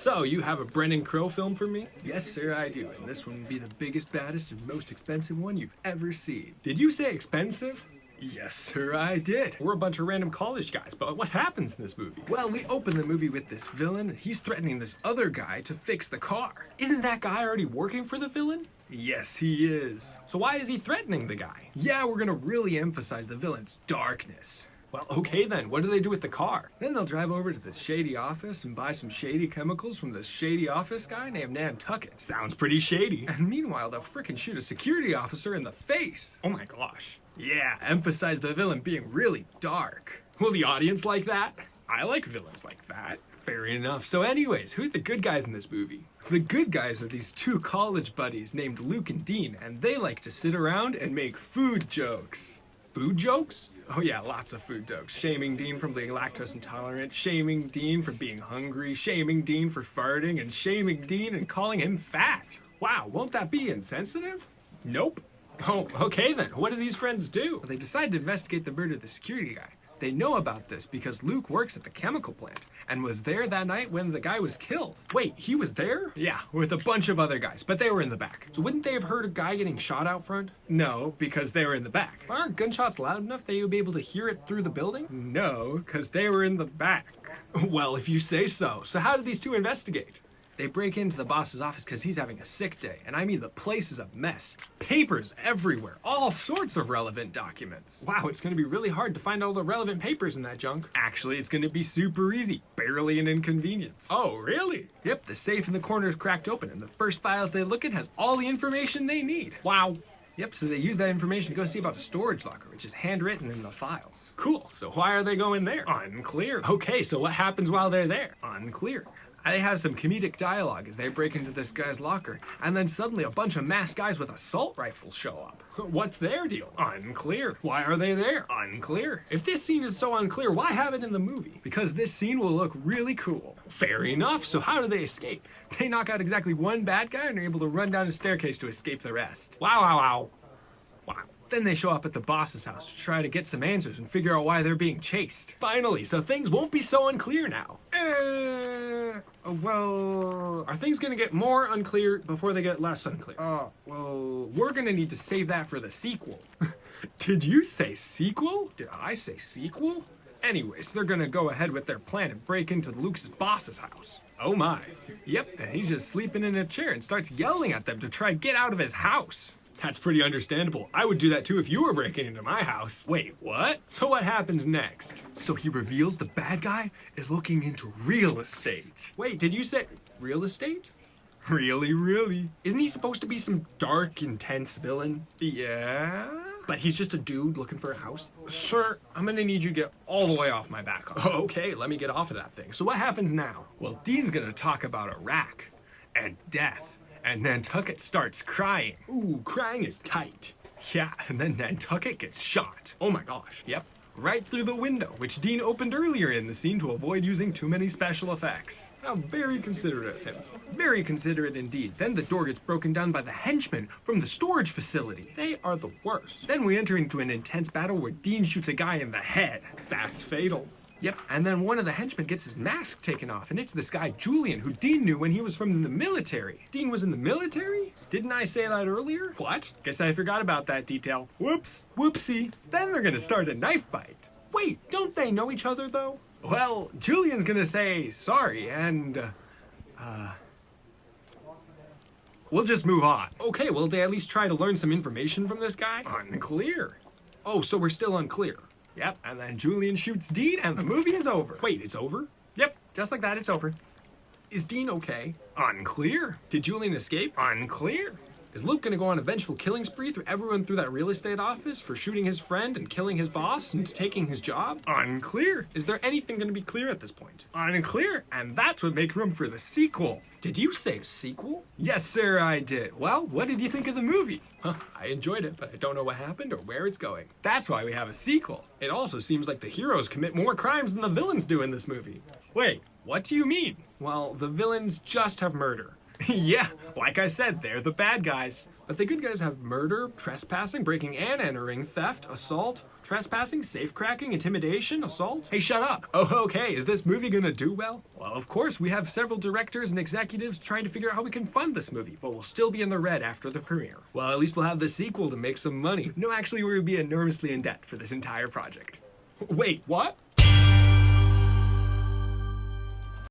So, you have a Brennan Crow film for me? Yes, sir, I do. And this one will be the biggest, baddest, and most expensive one you've ever seen. Did you say expensive? Yes, sir, I did. We're a bunch of random college guys, but what happens in this movie? Well, we open the movie with this villain, and he's threatening this other guy to fix the car. Isn't that guy already working for the villain? Yes, he is. So why is he threatening the guy? Yeah, we're gonna really emphasize the villain's darkness. Well, okay then, what do they do with the car? Then they'll drive over to this shady office and buy some shady chemicals from this shady office guy named Nantucket. Sounds pretty shady. And meanwhile, they'll frickin' shoot a security officer in the face. Oh my gosh. Yeah, emphasize the villain being really dark. Will the audience like that? I like villains like that. Fair enough. So anyways, who are the good guys in this movie? The good guys are these two college buddies named Luke and Dean, and they like to sit around and make food jokes. Food jokes? Oh yeah, lots of food jokes. Shaming Dean for being lactose intolerant, shaming Dean for being hungry, shaming Dean for farting, and shaming Dean and calling him fat. Wow, won't that be insensitive? Nope. Oh, okay then. What do these friends do? Well, they decide to investigate the murder of the security guy. They know about this because Luke works at the chemical plant and was there that night when the guy was killed. Wait, he was there? Yeah, with a bunch of other guys, but they were in the back. So wouldn't they have heard a guy getting shot out front? No, because they were in the back. Aren't gunshots loud enough that you would be able to hear it through the building? No, because they were in the back. Well, if you say so. So how did these two investigate? They break into the boss's office because he's having a sick day, and I mean the place is a mess. Papers everywhere, all sorts of relevant documents. Wow, it's gonna be really hard to find all the relevant papers in that junk. Actually, it's gonna be super easy, barely an inconvenience. Oh, really? Yep, the safe in the corner is cracked open, and the first files they look at has all the information they need. Wow. Yep, so they use that information to go see about a storage locker, which is handwritten in the files. Cool, so why are they going there? Unclear. Okay, so what happens while they're there? Unclear. They have some comedic dialogue as they break into this guy's locker, and then suddenly a bunch of masked guys with assault rifles show up. What's their deal? Unclear. Why are they there? Unclear. If this scene is so unclear, why have it in the movie? Because this scene will look really cool. Fair enough, so how do they escape? They knock out exactly one bad guy and are able to run down a staircase to escape the rest. Wow, wow, wow. Wow. Then they show up at the boss's house to try to get some answers and figure out why they're being chased. Finally, so things won't be so unclear now. Well, are things gonna get more unclear before they get less unclear? Well, we're gonna need to save that for the sequel. Did you say sequel? Did I say sequel? Anyways, they're gonna go ahead with their plan and break into Luke's boss's house. Oh my. Yep, and he's just sleeping in a chair and starts yelling at them to try to get out of his house. That's pretty understandable. I would do that too if you were breaking into my house. Wait, what? So what happens next? So he reveals the bad guy is looking into real estate. Wait, did you say real estate? Really? Isn't he supposed to be some dark, intense villain? Yeah? But he's just a dude looking for a house? Sir, I'm gonna need you to get all the way off my back. Okay, let me get off of that thing. So what happens now? Well, Dean's gonna talk about Iraq and death. And Nantucket starts crying. Ooh, crying is tight. Yeah, and then Nantucket gets shot. Oh my gosh, yep. Right through the window, which Dean opened earlier in the scene to avoid using too many special effects. How very considerate of him. Very considerate indeed. Then the door gets broken down by the henchmen from the storage facility. They are the worst. Then we enter into an intense battle where Dean shoots a guy in the head. That's fatal. Yep, and then one of the henchmen gets his mask taken off, and it's this guy, Julian, who Dean knew when he was from the military. Dean was in the military? Didn't I say that earlier? What? Guess I forgot about that detail. Whoops. Whoopsie. Then they're gonna start a knife fight. Wait, don't they know each other, though? Well, Julian's gonna say sorry, and, we'll just move on. Okay, will they at least try to learn some information from this guy? Unclear. Oh, so we're still unclear. Yep, and then Julian shoots Dean and the movie is over. Wait, it's over? Yep, just like that, it's over. Is Dean okay? Unclear. Did Julian escape? Unclear. Is Luke gonna go on a vengeful killing spree through everyone through that real estate office for shooting his friend and killing his boss and taking his job? Unclear. Is there anything gonna be clear at this point? Unclear, and that's what makes room for the sequel. Did you say sequel? Yes, sir, I did. Well, what did you think of the movie? I enjoyed it, but I don't know what happened or where it's going. That's why we have a sequel. It also seems like the heroes commit more crimes than the villains do in this movie. Wait, what do you mean? Well, the villains just have murder. Yeah, like I said, they're the bad guys. But the good guys have murder, trespassing, breaking and entering, theft, assault, trespassing, safecracking, intimidation, assault. Hey, shut up! Oh, okay, is this movie gonna do well? Well, of course, we have several directors and executives trying to figure out how we can fund this movie, but we'll still be in the red after the premiere. Well, at least we'll have the sequel to make some money. No, actually, we'll be enormously in debt for this entire project. Wait, what?